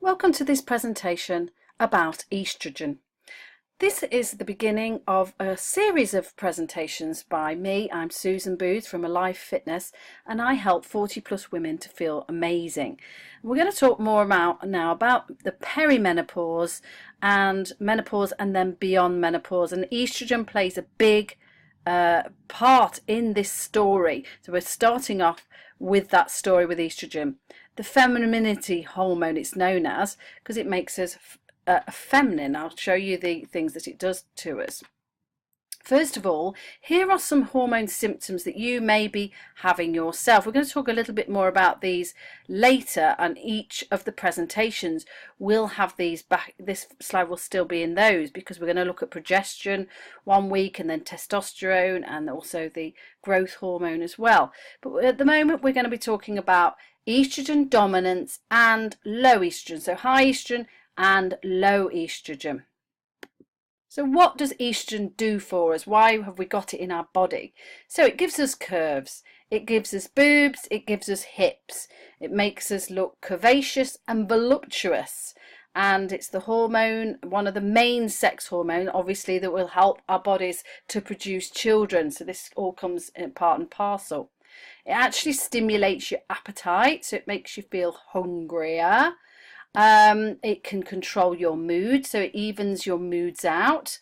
Welcome to this presentation about estrogen. This is the beginning of a series of presentations by me. I'm Susan Booth from Alive Fitness and I help 40 plus women to feel amazing. We're going to talk more now about the perimenopause and menopause and then beyond menopause, and estrogen plays a big part in this story. So we're starting off with that story with estrogen. The femininity hormone it's known as, because it makes us feminine. I'll show you the things that it does to us. First of all, here are some hormone symptoms that you may be having yourself. We're going to talk a little bit more about these later, and each of the presentations will have these back. This slide will still be in those, because we're going to look at progesterone one week and then testosterone and also the growth hormone as well. But at the moment we're going to be talking about estrogen dominance and low estrogen, so high estrogen and low estrogen. So what does estrogen do for us? Why have we got it in our body? So it gives us curves, it gives us boobs, it gives us hips, it makes us look curvaceous and voluptuous, and it's the hormone, one of the main sex hormones, obviously, that will help our bodies to produce children. So this all comes in part and parcel. It actually stimulates your appetite, so it makes you feel hungrier. It can control your mood, so it evens your moods out,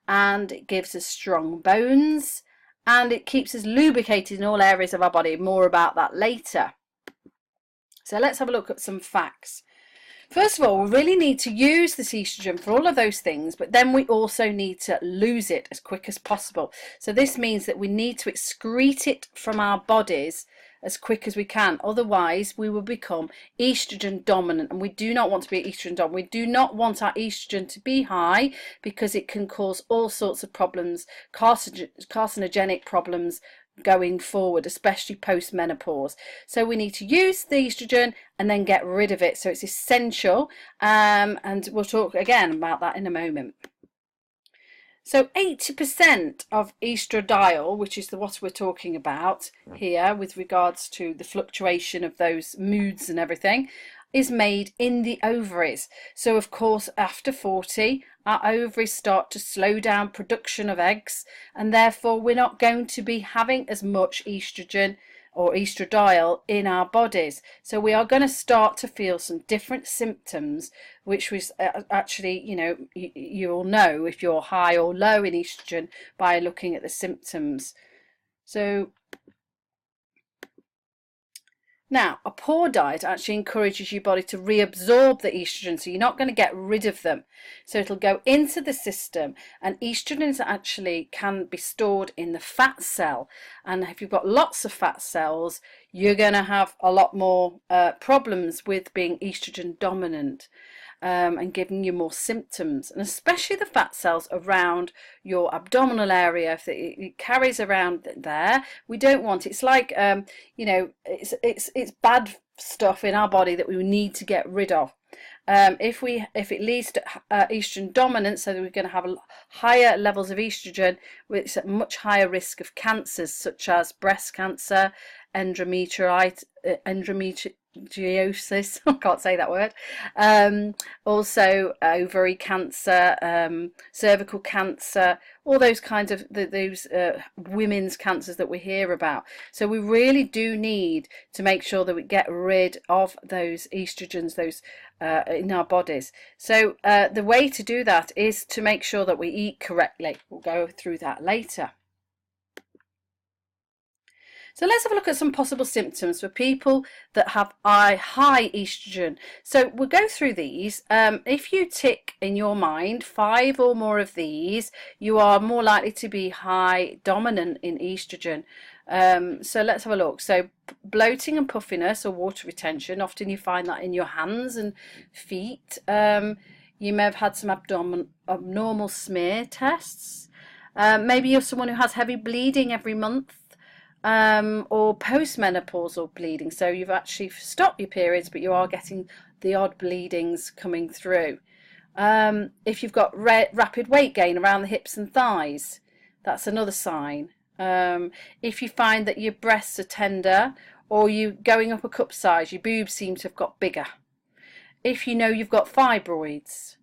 and it gives us strong bones, and it keeps us lubricated in all areas of our body. More about that later. So let's have a look at some facts. First of all, we really need to use this estrogen for all of those things, but then we also need to lose it as quick as possible. So this means that we need to excrete it from our bodies as quick as we can. Otherwise, we will become estrogen dominant, and we do not want to be estrogen dominant. We do not want our estrogen to be high, because it can cause all sorts of problems, carcinogenic problems going forward, especially post-menopause. So we need to use the estrogen and then get rid of it. So it's essential, and we'll talk again about that in a moment. So 80% of estradiol, which is what we're talking about here with regards to the fluctuation of those moods and everything, is made in the ovaries. So of course after 40 our ovaries start to slow down production of eggs, and therefore we're not going to be having as much estrogen or estradiol in our bodies. So we are going to start to feel some different symptoms, which was actually, you'll know if you're high or low in estrogen by looking at the symptoms. So now, a poor diet actually encourages your body to reabsorb the estrogen, so you're not going to get rid of them. So it'll go into the system, and estrogens actually can be stored in the fat cell. And if you've got lots of fat cells, you're going to have a lot more problems with being estrogen dominant. And giving you more symptoms, and especially the fat cells around your abdominal area. If it carries around there, we don't want it. It's like it's bad stuff in our body that we need to get rid of. If it leads to estrogen dominance, so that we're going to have higher levels of estrogen, it's at much higher risk of cancers such as breast cancer, endometriosis, I can't say that word, also ovary cancer, cervical cancer, all those kinds of those women's cancers that we hear about. So we really do need to make sure that we get rid of those estrogens, those in our bodies. So the way to do that is to make sure that we eat correctly. We'll go through that later. So let's have a look at some possible symptoms for people that have high estrogen. So we'll go through these. If you tick in your mind 5 or more of these, you are more likely to be high dominant in estrogen. So let's have a look. So bloating and puffiness or water retention, often you find that in your hands and feet. You may have had some abnormal smear tests. Maybe you're someone who has heavy bleeding every month. Or postmenopausal bleeding, so you've actually stopped your periods but you are getting the odd bleedings coming through. If you've got rapid weight gain around the hips and thighs, that's another sign. If you find that your breasts are tender, or you going up a cup size, your boobs seem to have got bigger. if you know you've got fibroids,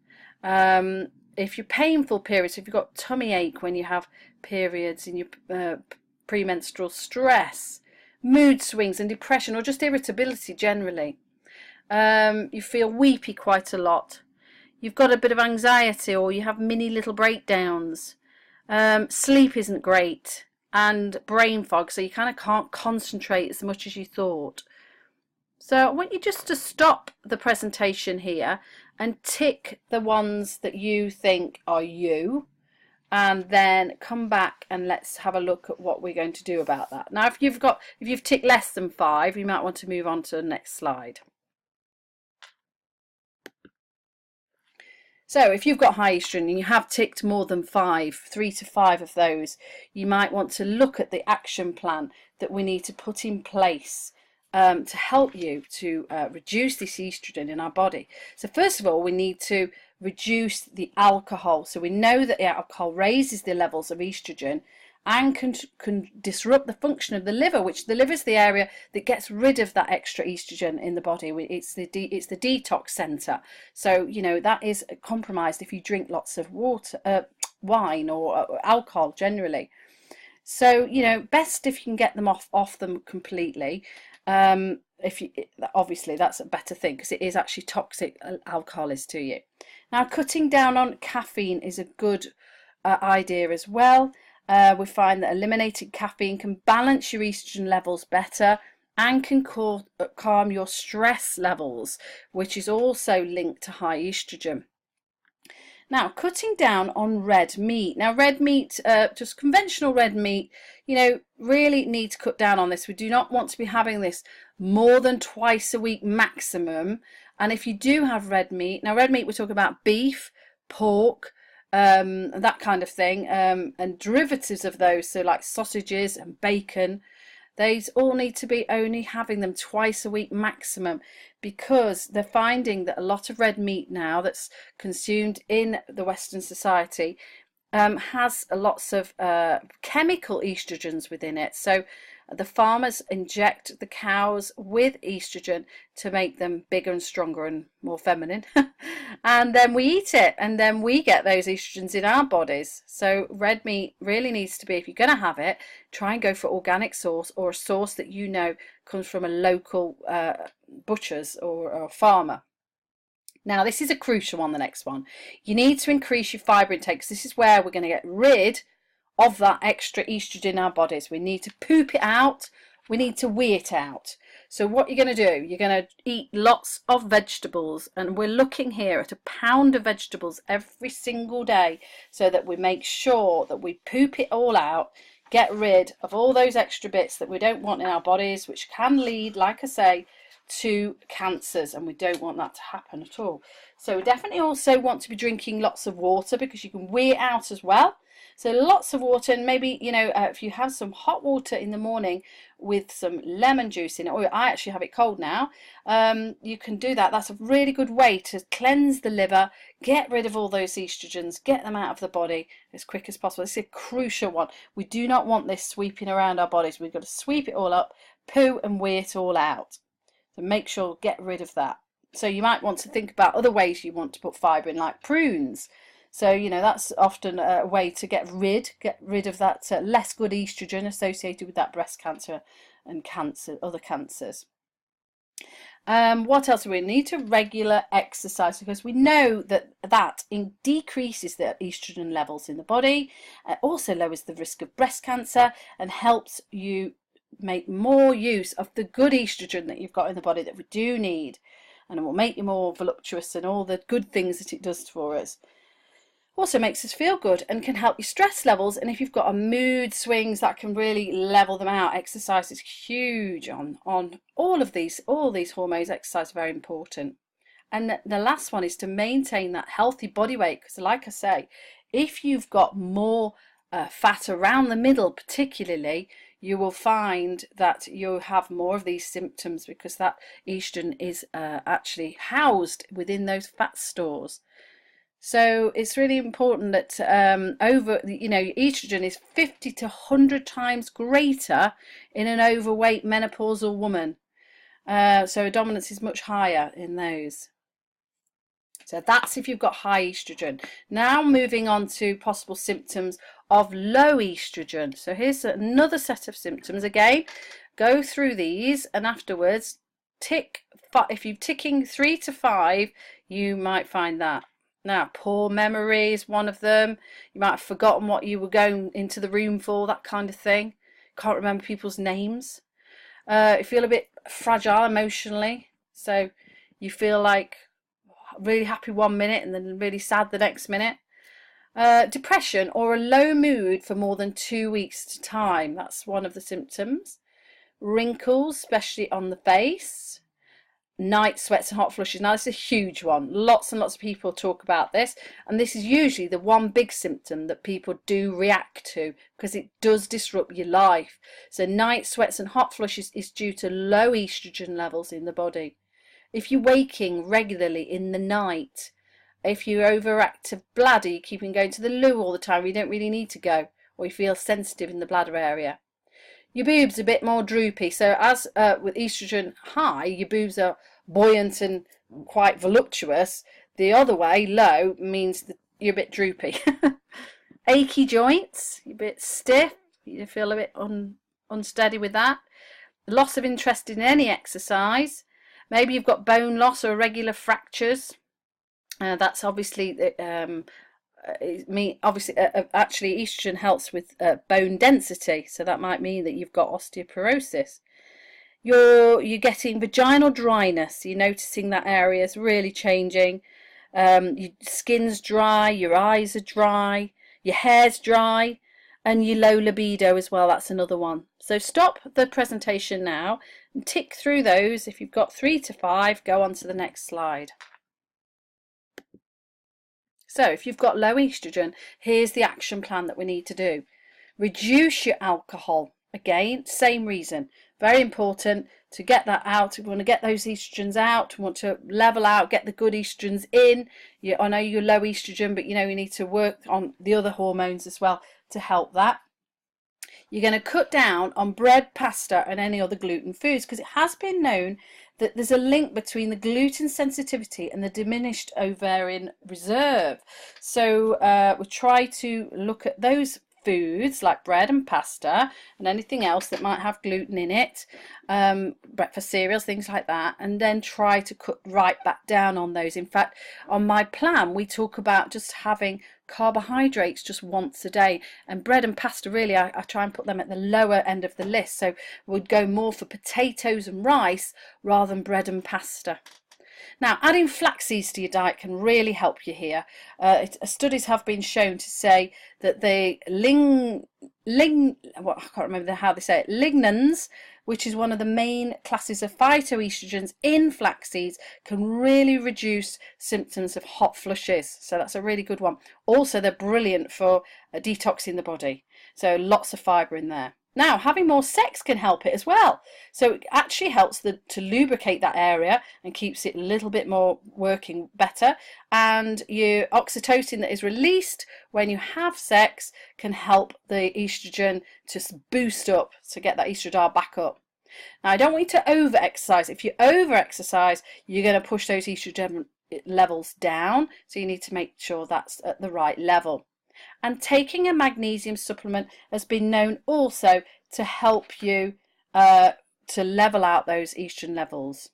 if you're painful periods, if you've got tummy ache when you have periods, in your premenstrual stress, mood swings and depression, or just irritability generally. You feel weepy quite a lot. You've got a bit of anxiety, or you have mini little breakdowns. Sleep isn't great, and brain fog, so you kind of can't concentrate as much as you thought. So I want you just to stop the presentation here and tick the ones that you think are you, and then come back and let's have a look at what we're going to do about that. Now if you've ticked less than 5, you might want to move on to the next slide. So if you've got high estrogen and you have ticked more than 5, 3 to 5 of those, you might want to look at the action plan that we need to put in place to help you to reduce this estrogen in our body. So first of all, we need to reduce the alcohol. So we know that the alcohol raises the levels of estrogen and can disrupt the function of the liver, which the liver is the area that gets rid of that extra estrogen in the body. It's the detox center. So you know that is compromised if you drink lots of water, wine, or alcohol generally. So you know, best if you can get them off them completely. If you, obviously that's a better thing, because it is actually toxic, alcohol is to you. Now cutting down on caffeine is a good idea as well. We find that eliminating caffeine can balance your estrogen levels better and can calm your stress levels, which is also linked to high estrogen. Now, cutting down on red meat. Now, red meat, just conventional red meat, you know, really need to cut down on this. We do not want to be having this more than twice a week maximum. And if you do have red meat, now red meat, we're talking about beef, pork, that kind of thing, and derivatives of those, so like sausages and bacon. These all need to be only having them twice a week maximum, because they're finding that a lot of red meat now that's consumed in the Western society has lots of chemical estrogens within it. So the farmers inject the cows with estrogen to make them bigger and stronger and more feminine and then we eat it, and then we get those estrogens in our bodies. So red meat really needs to be, if you're going to have it, try and go for organic source, or a source that you know comes from a local butcher's or farmer. Now this is a crucial one, the next one. You need to increase your fibre intake, because this is where we're going to get rid of that extra estrogen in our bodies. We need to poop it out, we need to wee it out. So what you're going to do, you're going to eat lots of vegetables, and we're looking here at a pound of vegetables every single day, so that we make sure that we poop it all out, get rid of all those extra bits that we don't want in our bodies, which can lead, like I say, to cancers, and we don't want that to happen at all. So we definitely also want to be drinking lots of water, because you can wee it out as well. So lots of water, and maybe, you know, if you have some hot water in the morning with some lemon juice in it, or I actually have it cold now, you can do that. That's a really good way to cleanse the liver, get rid of all those estrogens, get them out of the body as quick as possible. It's a crucial one. We do not want this sweeping around our bodies. We've got to sweep it all up, poo and wee it all out. So make sure, get rid of that. So you might want to think about other ways you want to put fibre in, like prunes. So, you know, that's often a way to get rid of that less good estrogen associated with that breast cancer and cancer, other cancers. What else do we need? To regular exercise, because we know that decreases the estrogen levels in the body. It also lowers the risk of breast cancer and helps you make more use of the good estrogen that you've got in the body that we do need, and it will make you more voluptuous and all the good things that it does for us. Also makes us feel good and can help your stress levels, and if you've got a mood swings, that can really level them out. Exercise is huge on all these hormones. Exercise is very important. And the last one is to maintain that healthy body weight, because like I say, if you've got more fat around the middle particularly, you will find that you have more of these symptoms, because that estrogen is actually housed within those fat stores. So it's really important that estrogen is 50 to 100 times greater in an overweight menopausal woman. So dominance is much higher in those. So that's if you've got high estrogen. Now moving on to possible symptoms of low estrogen. So here's another set of symptoms. Again, go through these and afterwards tick. If you're ticking 3 to 5, you might find that. Now, poor memory is one of them. You might have forgotten what you were going into the room for, that kind of thing. Can't remember people's names. You feel a bit fragile emotionally. So you feel like really happy 1 minute and then really sad the next minute. Depression or a low mood for more than 2 weeks at a time. That's one of the symptoms. Wrinkles, especially on the face. Night sweats and hot flushes. Now this is a huge one. Lots and lots of people talk about this, and this is usually the one big symptom that people do react to because it does disrupt your life. So night sweats and hot flushes is due to low estrogen levels in the body. If you're waking regularly in the night, if you're overactive bladder, you're keeping going to the loo all the time, you don't really need to go, or you feel sensitive in the bladder area. Your boobs are a bit more droopy. So as with estrogen high, your boobs are buoyant and quite voluptuous. The other way, low, means that you're a bit droopy. Achy joints, you're a bit stiff, you feel a bit unsteady with that. Loss of interest in any exercise. Maybe you've got bone loss or irregular fractures. That's obviously actually estrogen helps with bone density, so that might mean that you've got osteoporosis. You're getting vaginal dryness. You're noticing that area is really changing. Your skin's dry, your eyes are dry, your hair's dry, and your low libido as well. That's another one. So stop the presentation now and tick through those. If you've got 3 to 5, go on to the next slide. So if you've got low estrogen, here's the action plan that we need to do. Reduce your alcohol. Again, same reason. Very important to get that out. We want to get those estrogens out. We want to level out, get the good estrogens in. I know you're low estrogen, but you know you need to work on the other hormones as well to help that. You're going to cut down on bread, pasta and any other gluten foods because it has been known that there's a link between the gluten sensitivity and the diminished ovarian reserve. So we'll try to look at those foods like bread and pasta and anything else that might have gluten in it, breakfast cereals, things like that, and then try to cut right back down on those. In fact, on my plan we talk about just having carbohydrates just once a day, and bread and pasta really I try and put them at the lower end of the list, so we'd go more for potatoes and rice rather than bread and pasta. Now, adding flax seeds to your diet can really help you here. Studies have been shown to say that the I can't remember how they say it, lignans, which is one of the main classes of phytoestrogens in flax seeds, can really reduce symptoms of hot flushes. So that's a really good one. Also, they're brilliant for detoxing the body. So lots of fibre in there. Now, having more sex can help it as well. So it actually helps to lubricate that area and keeps it a little bit more working better. And your oxytocin that is released when you have sex can help the estrogen to boost up, to get that estradiol back up. Now, I don't want you to over-exercise. If you over-exercise, you're going to push those estrogen levels down. So you need to make sure that's at the right level. And taking a magnesium supplement has been known also to help you to level out those estrogen levels.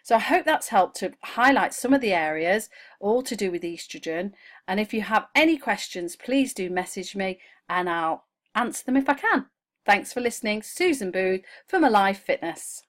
So I hope that's helped to highlight some of the areas all to do with estrogen. And if you have any questions, please do message me and I'll answer them if I can. Thanks for listening. Susan Booth from Alive Fitness.